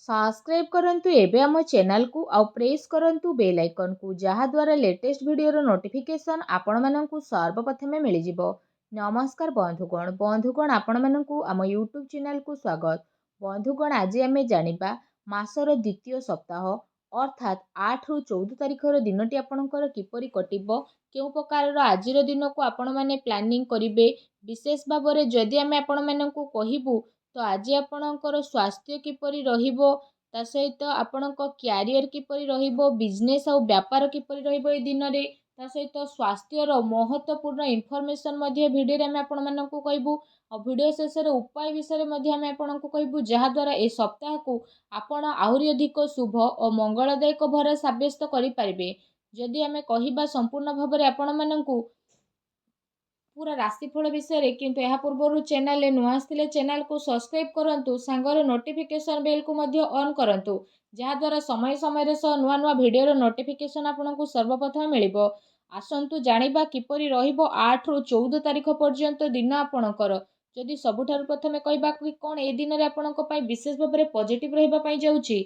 Subscribe करंतु एबे आम चैनल को आउ प्रेस करंतु बेल आइकन को जहा द्वारा लेटेस्ट वीडियो नोटिफिकेशन आपण माननकु सर्वप्रथमे मिल जिवो। नमस्कार बंधुगण आपण माननकु आम यूट्यूब चैनल को स्वागत। बंधुगण आज आमे जानिबा मासर द्वितीय सप्ताह अर्थात 8 रु 14 तारिखर दिनटी आपणकर किपरि कटिबो केउ प्रकार आजिर दिन को आपण माने प्लानिंग करिवे विशेष भाबरे जदि आमे आपण माननकु कहिबु तो आज आपणकर स्वास्थ्य किपरि रहिबो ता सहित आपणक क्यारियर किपरि रहिबो बिजनेस और व्यापार किपरि रहिबो ए दिन रे ता सहित स्वास्थ्यर महत्वपूर्ण इनफॉरमेशन मध्ये भिडियो रे आमे आपण माननकु कहबु और भिडियो शेष रे उपाय विषय मध्ये आमे आपणकु कहबु जहा द्वारा ए सप्ताह को आपण आहुरी अधिक शुभ और मंगलदायक भर साब्यस्त करि परिबे। जदि आमे कहिबा संपूर्ण भाबरे आपण माननकु पूरा राशिफल विषय रे किंतु यह पूर्व चैनल नुआ आसथिले चैनल को सब्सक्राइब करंतु सांगर नोटिफिकेशन बेल को मध्य ऑन करंतु जहा द्वारा समय समय रे नुआ नुआ वीडियो रो नोटिफिकेशन आपनको सर्वप्रथम मिलिबो। आसंतु जानिबा किपरि रहिबो 8 रु 14 तारिख पर्यंत दिन आपणकर। जदि सबुठारु प्रथमे कहबा कि कोन ए दिन रे आपनको पई विशेष भाबरे पॉजिटिव रहिबा पई जाउची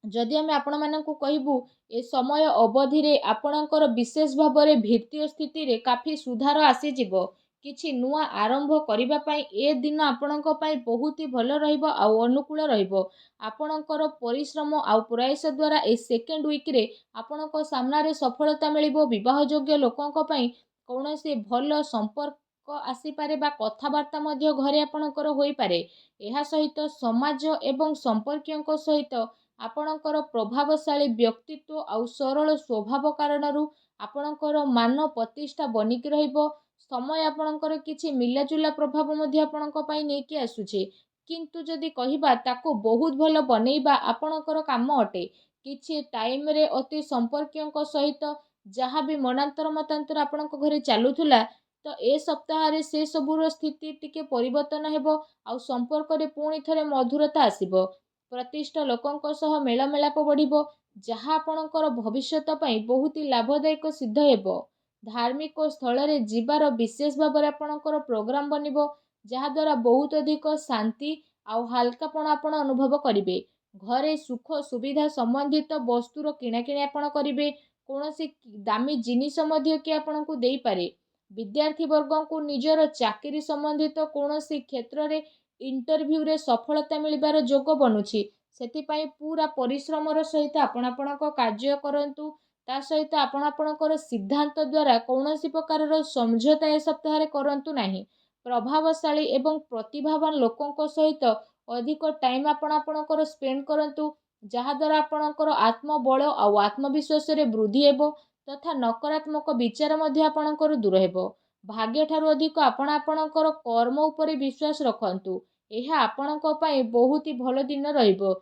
जदि आमे आपण माननकु कहबु ए समय अवधि रे आपणकर विशेष भाबरे वित्तीय स्थिति रे काफी सुधार आसी जिवो। किछि नुआ आरंभ करिबा पई ए दिन आपणक पई बहुत ही भलो रहिबो आ अनुकूल रहिबो। आपणकर परिश्रम आ प्रयास द्वारा ए सेकेंड वीक रे आपणक सामना रे सफलता मिलिबो। विवाह योग्य लोकंक पई कोनोसी भलो संपर्क आसी पारे बा कथावार्ता मध्य घरे आपणकर होई पारे। एहा सहित समाज एवं संपर्कियंक सहित आपणकर प्रभावशाली व्यक्तित्व आउ सरल स्वभाव कारणरू आपणकर मान प्रतिष्ठा बनिकी रहिबो। समय आपणकर किछि मिलाजुला प्रभाव मध्ये आपणक पई नेकी आसुछे किंतु जदि कहिबा ताको बहुत भलो बनेइबा आपणकर काम अटे। किछि टाइम रे अति संपर्कियंक सहित जहाँ भी मनांतर मतांतर आपणक घरे चालुथुला तो ए सप्ताह रे से सबुर स्थिति टिके परिवर्तन हेबो आउ संपर्क रे पुणी थरे मधुरता आसीबो। प्रतिष्ठा लोकंक सह मेलमेलाप बढ़िबो जहाँ आपणकर भविष्यत पई बहुत ही लाभदायक सिद्ध हेबो। धार्मिक स्थल रे जीवार विशेष भाबरे आपणकर प्रोग्राम बनिबो जहाँ द्वारा बहुत अधिक शांति आउ हल्कापण आपण अनुभव करिवे। घरे सुख सुविधा संबंधित वस्तुर किणाकिणी आपण करिवे। कोनोसी दामी जिनिस मध्य कि आपणकु देई पारे। विद्यार्थी वर्गों को निजर चाकरी संबंधित कोनोसी क्षेत्र रे इंटरव्यू रे सफलता मिलिबार जोग बनुछि सेतिपाई पूरा परिश्रमर सहित आपण आपणक कार्य करंतु ता सहित आपण आपणकर सिद्धांत द्वारा कौनसी प्रकार समझौता ए सप्ताह रे करंतु नाही। प्रभावशाली एवं प्रतिभावान लोकंक सहित अधिक टाइम आपण आपणकर स्पेंड करंतु जहा द्वारा आपणकर आत्मबल आ आत्मविश्वास रे वृद्धि हेबो तथा नकारात्मक विचार मध्ये आपणकर दूर हेबो। भाग्य ठारू अधिक आपण आपणकर कर्म उपरे विश्वास रखंतु एहा आपणक पई बहुत ही भलो दिन रहिबो।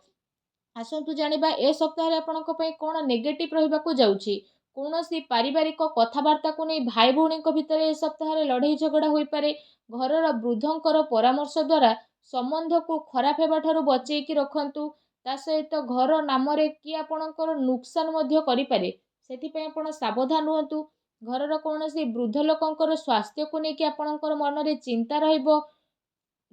आसंतु जानिबा ए सप्ताह रे आपणक पई कोन नेगेटिव रहिबाकू जाउची। कोनोसी पारिवारिक कथावार्ता को नै भाई भौणी भितर ए सप्ताह रे लड़ाई झगड़ा होई पारे। घरर वृद्धंकर परामर्श द्वारा संबंध को खराब हेबा ठारू बचेई कि रखंतु ता सहित घर नाम रे कि आपणकर नुकसान मध्य करि पारे सेति पई आपण सावधान रहंतु। घरर कोनोसी वृद्ध लोकंकर स्वास्थ्य को नै कि आपणकर मन रे चिंता रहिबो।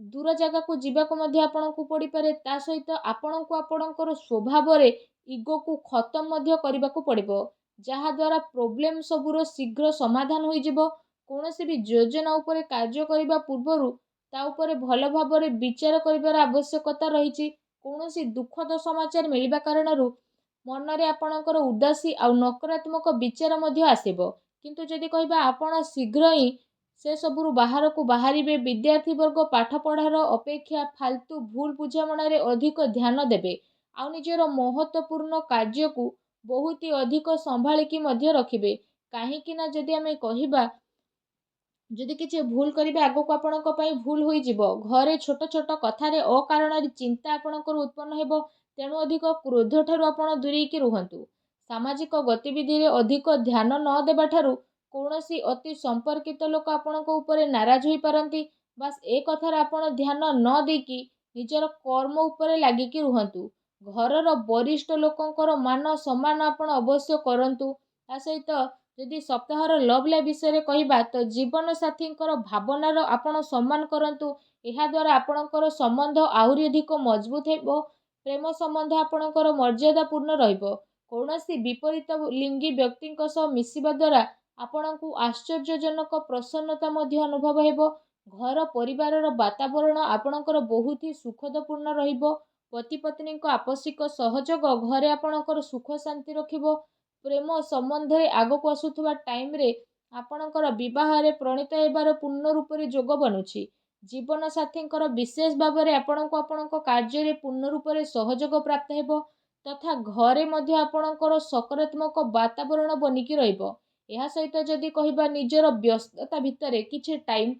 दूर जगह को जीवाक मध्य आपणकु पड़ी पारे ता सहित आपणकु आपणकर स्वभाव रे इगो को खत्म मध्य करबाकू पड़िबो जहा द्वारा प्रॉब्लम सबुर शीघ्र समाधान होई जिवो। कोनोसी भी योजना उपरे कार्य करिबा पूर्वरु ता उपरे भलो भाबरे विचार करिबार आवश्यकता रहिछि। कोनोसी दुखद समाचार मिलिबा कारणरू मन रे आपणकर उदासी आ नकारात्मक विचार मध्य आसीबो किंतु जदि कहबा आपण शीघ्र ही से सबुरु बाहर को बाहरिबे। विद्यार्थी वर्ग पाठ पढ़ार अपेक्षा फालतू भूल बुझामणा रे अधिक ध्यान देबे आ निजर महत्वपूर्ण कार्य को बहुत ही अधिक संभाळिकी मध्य रखिबे। काहेकि ना जदि आमे कहिबा जदि किछि भूल करिबे आगो को आपणक पई भूल होई जिवो। घरे छोट छोट कथा रे अकारण रे चिंता आपणकर उत्पन्न हेबो तेणु अधिक क्रोध ठारू आपण दूरेई कि रुहंतु। सामाजिक गतिविधि रे अधिक ध्यान न देबा ठारू कोनोसी अति संपर्कित लोक आपणक उपरे नाराज होई पारंती। बस ए कथार आपण ध्यान न देकी निजर कर्म उपरे लागिकी रुहंतु। घरर वरिष्ठ लोकंकर मान सम्मान आपण अवश्य करंतु। ता सहित जदि सप्ताहर लव लाइफ विषय कहिबा तो जीवन साथींकर भावनार आपण सम्मान करंतु। एहा द्वारा आपणकर संबंध आहुरी अधिक मजबूत हेबो। ପ୍ରେମ ସମ୍ବନ୍ଧ ଆପଣଙ୍କର ମର୍ଯ୍ୟାଦାପୂର୍ଣ୍ଣ ରହିବ। କୌଣସି ବିପରୀତ ଲିଙ୍ଗୀ ବ୍ୟକ୍ତିଙ୍କ ସହ ମିଶିବା ଦ୍ୱାରା ଆପଣଙ୍କୁ ଆଶ୍ଚର୍ଯ୍ୟଜନକ ପ୍ରସନ୍ନତା ମଧ୍ୟ ଅନୁଭବ ହେବ। ଘର ପରିବାରର ବାତାବରଣ ଆପଣଙ୍କର ବହୁତ ହି ସୁଖଦପୂର୍ଣ୍ଣ ରହିବ। ପତି ପତ୍ନୀଙ୍କ ଆପୋଷିକ ସହଯୋଗ ଘରେ ଆପଣଙ୍କର ସୁଖ ଶାନ୍ତି ରଖିବ। ପ୍ରେମ ସମ୍ବନ୍ଧରେ ଆଗକୁ ଆସୁଥିବା ଟାଇମ୍ରେ ଆପଣଙ୍କର ବିବାହରେ ପ୍ରଣୀତ ହେବାର ପୂର୍ଣ୍ଣ ରୂପରେ ଯୋଗ ବନୁଛି। ଜୀବନ ସାଥୀଙ୍କର ବିଶେଷ ଭାବରେ ଆପଣଙ୍କୁ ଆପଣଙ୍କ କାର୍ଯ୍ୟରେ ପୂର୍ଣ୍ଣ ରୂପରେ ସହଯୋଗ ପ୍ରାପ୍ତ ହେବ ତଥା ଘରେ ମଧ୍ୟ ଆପଣଙ୍କର ସକାରାତ୍ମକ ବାତାବରଣ ବନିକି ରହିବ। ଏହା ସହିତ ଯଦି କହିବା ନିଜର ବ୍ୟସ୍ତତା ଭିତରେ କିଛି ଟାଇମ୍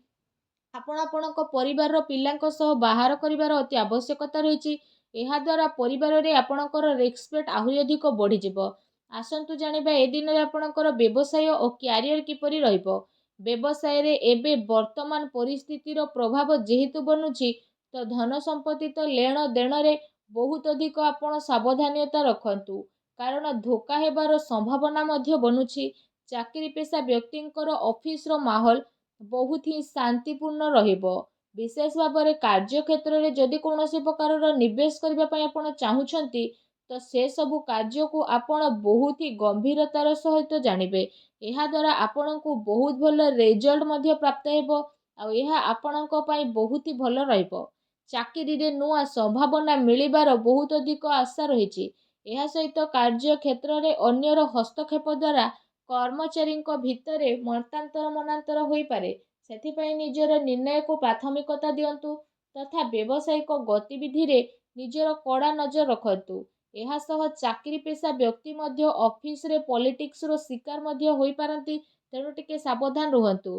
ଆପଣ ଆପଣଙ୍କ ପରିବାରର ପିଲାଙ୍କ ସହ ବାହାର କରିବାର ଅତି ଆବଶ୍ୟକତା ରହିଛି। ଏହାଦ୍ୱାରା ପରିବାରରେ ଆପଣଙ୍କର ରେସ୍ପେକ୍ଟ ଆହୁରି ଅଧିକ ବଢ଼ିଯିବ। ଆସନ୍ତୁ ଜାଣିବା ଏ ଦିନରେ ଆପଣଙ୍କର ବ୍ୟବସାୟ ଓ କ୍ୟାରିୟର କିପରି ରହିବ। ବ୍ୟବସାୟରେ ଏବେ ବର୍ତ୍ତମାନ ପରିସ୍ଥିତିର ପ୍ରଭାବ ଯେହେତୁ ବନୁଛି ତ ଧନ ସମ୍ପତ୍ତି ତ ଲେଣ ଦେଣରେ ବହୁତ ଅଧିକ ଆପଣ ସାବଧାନତା ରଖନ୍ତୁ, କାରଣ ଧୋକା ହେବାର ସମ୍ଭାବନା ମଧ୍ୟ ବନୁଛି। ଚାକିରି ପେଶା ବ୍ୟକ୍ତିଙ୍କର ଅଫିସର ମାହୋଲ ବହୁତ ହିଁ ଶାନ୍ତିପୂର୍ଣ୍ଣ ରହିବ। ବିଶେଷ ଭାବରେ କାର୍ଯ୍ୟକ୍ଷେତ୍ରରେ ଯଦି କୌଣସି ପ୍ରକାରର ନିବେଶ କରିବା ପାଇଁ ଆପଣ ଚାହୁଁଛନ୍ତି ତ ସେସବୁ କାର୍ଯ୍ୟକୁ ଆପଣ ବହୁତ ହି ଗମ୍ଭୀରତାର ସହିତ ଜାଣିବେ। ଏହାଦ୍ୱାରା ଆପଣଙ୍କୁ ବହୁତ ଭଲ ରେଜଲ୍ଟ ମଧ୍ୟ ପ୍ରାପ୍ତ ହେବ ଆଉ ଏହା ଆପଣଙ୍କ ପାଇଁ ବହୁତ ହି ଭଲ ରହିବ। ଚାକିରିରେ ନୂଆ ସମ୍ଭାବନା ମିଳିବାର ବହୁତ ଅଧିକ ଆଶା ରହିଛି। ଏହା ସହିତ କାର୍ଯ୍ୟକ୍ଷେତ୍ରରେ ଅନ୍ୟର ହସ୍ତକ୍ଷେପ ଦ୍ୱାରା କର୍ମଚାରୀଙ୍କ ଭିତରେ ମତାନ୍ତର ମନାନ୍ତର ହୋଇପାରେ। ସେଥିପାଇଁ ନିଜର ନିର୍ଣ୍ଣୟକୁ ପ୍ରାଥମିକତା ଦିଅନ୍ତୁ ତଥା ବ୍ୟବସାୟିକ ଗତିବିଧିରେ ନିଜର କଡ଼ା ନଜର ରଖନ୍ତୁ। ଏହା ସହ ଚାକିରି ପେଶା ବ୍ୟକ୍ତି ମଧ୍ୟ ଅଫିସରେ ପଲିଟିକ୍ସର ଶିକାର ମଧ୍ୟ ହୋଇପାରନ୍ତି, ତେଣୁ ଟିକେ ସାବଧାନ ରୁହନ୍ତୁ।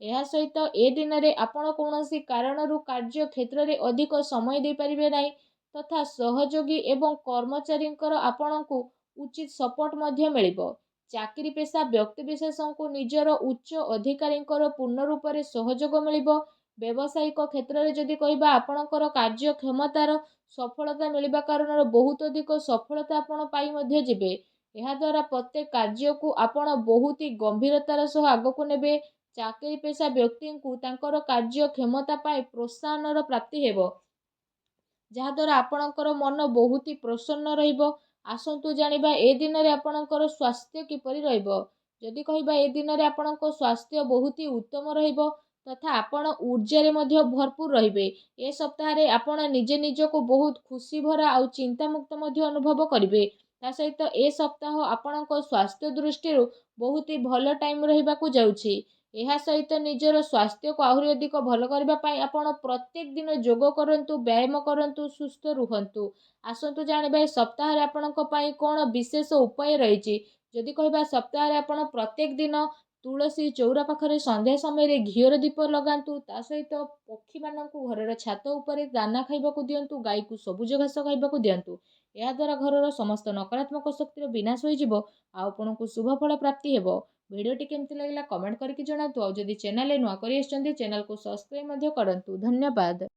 ଏହା ସହିତ ଏ ଦିନରେ ଆପଣ କୌଣସି କାରଣରୁ କାର୍ଯ୍ୟ କ୍ଷେତ୍ରରେ ଅଧିକ ସମୟ ଦେଇପାରିବେ ନାହିଁ ତଥା ସହଯୋଗୀ ଏବଂ କର୍ମଚାରୀଙ୍କର ଆପଣଙ୍କୁ ଉଚିତ ସପୋର୍ଟ ମଧ୍ୟ ମିଳିବ। ଚାକିରି ପେଶା ବ୍ୟକ୍ତିବିଶେଷଙ୍କୁ ନିଜର ଉଚ୍ଚ ଅଧିକାରୀଙ୍କର ପୂର୍ଣ୍ଣ ରୂପରେ ସହଯୋଗ ମିଳିବ। ବ୍ୟବସାୟିକ କ୍ଷେତ୍ରରେ ଯଦି କହିବା ଆପଣଙ୍କର କାର୍ଯ୍ୟକ୍ଷମତାର ସଫଳତା ମିଳିବା କାରଣରୁ ବହୁତ ଅଧିକ ସଫଳତା ଆପଣ ପାଇ ମଧ୍ୟ ଯିବେ। ଏହାଦ୍ୱାରା ପ୍ରତ୍ୟେକ କାର୍ଯ୍ୟକୁ ଆପଣ ବହୁତ ହି ଗମ୍ଭୀରତାର ସହ ଆଗକୁ ନେବେ। ଚାକିରି ପେଶା ବ୍ୟକ୍ତିଙ୍କୁ ତାଙ୍କର କାର୍ଯ୍ୟକ୍ଷମତା ପାଇଁ ପ୍ରୋତ୍ସାହନର ପ୍ରାପ୍ତି ହେବ, ଯାହାଦ୍ୱାରା ଆପଣଙ୍କର ମନ ବହୁତ ହି ପ୍ରସନ୍ନ ରହିବ। ଆସନ୍ତୁ ଜାଣିବା ଏ ଦିନରେ ଆପଣଙ୍କର ସ୍ୱାସ୍ଥ୍ୟ କିପରି ରହିବ। ଯଦି କହିବା ଏ ଦିନରେ ଆପଣଙ୍କ ସ୍ୱାସ୍ଥ୍ୟ ବହୁତ ହି ଉତ୍ତମ ରହିବ ତଥା ଆପଣ ଊର୍ଜାରେ ମଧ୍ୟ ଭରପୁର ରହିବେ। ଏ ସପ୍ତାହରେ ଆପଣ ନିଜେ ନିଜକୁ ବହୁତ ଖୁସି ଭରା ଆଉ ଚିନ୍ତାମୁକ୍ତ ମଧ୍ୟ ଅନୁଭବ କରିବେ। ତା ସହିତ ଏ ସପ୍ତାହ ଆପଣଙ୍କ ସ୍ୱାସ୍ଥ୍ୟ ଦୃଷ୍ଟିରୁ ବହୁତ ହି ଭଲ ଟାଇମ୍ ରହିବାକୁ ଯାଉଛି। ଏହା ସହିତ ନିଜର ସ୍ୱାସ୍ଥ୍ୟକୁ ଆହୁରି ଅଧିକ ଭଲ କରିବା ପାଇଁ ଆପଣ ପ୍ରତ୍ୟେକ ଦିନ ଯୋଗ କରନ୍ତୁ, ବ୍ୟାୟାମ କରନ୍ତୁ, ସୁସ୍ଥ ରୁହନ୍ତୁ। ଆସନ୍ତୁ ଜାଣିବା ଏ ସପ୍ତାହରେ ଆପଣଙ୍କ ପାଇଁ କ'ଣ ବିଶେଷ ଉପାୟ ରହିଛି। ଯଦି କହିବା ସପ୍ତାହରେ ଆପଣ ପ୍ରତ୍ୟେକ ଦିନ ତୁଳସୀ ଚଉରା ପାଖରେ ସନ୍ଧ୍ୟା ସମୟରେ ଘିଅର ଦୀପ ଲଗାନ୍ତୁ। ତା ସହିତ ପକ୍ଷୀମାନଙ୍କୁ ଘରର ଛାତ ଉପରେ ଦାନା ଖାଇବାକୁ ଦିଅନ୍ତୁ, ଗାଈକୁ ସବୁଜ ଘାସ ଖାଇବାକୁ ଦିଅନ୍ତୁ। ଏହାଦ୍ୱାରା ଘରର ସମସ୍ତ ନକାରାତ୍ମକ ଶକ୍ତିର ବିନାଶ ହୋଇଯିବ ଆଉ ଆପଣଙ୍କୁ ଶୁଭ ଫଳ ପ୍ରାପ୍ତି ହେବ। ଭିଡ଼ିଓଟି କେମିତି ଲାଗିଲା କମେଣ୍ଟ କରିକି ଜଣାନ୍ତୁ। ଆଉ ଯଦି ଚ୍ୟାନେଲରେ ନୂଆ କରି ଆସିଛନ୍ତି ଚ୍ୟାନେଲକୁ ସବସ୍କ୍ରାଇବ୍ ମଧ୍ୟ କରନ୍ତୁ। ଧନ୍ୟବାଦ।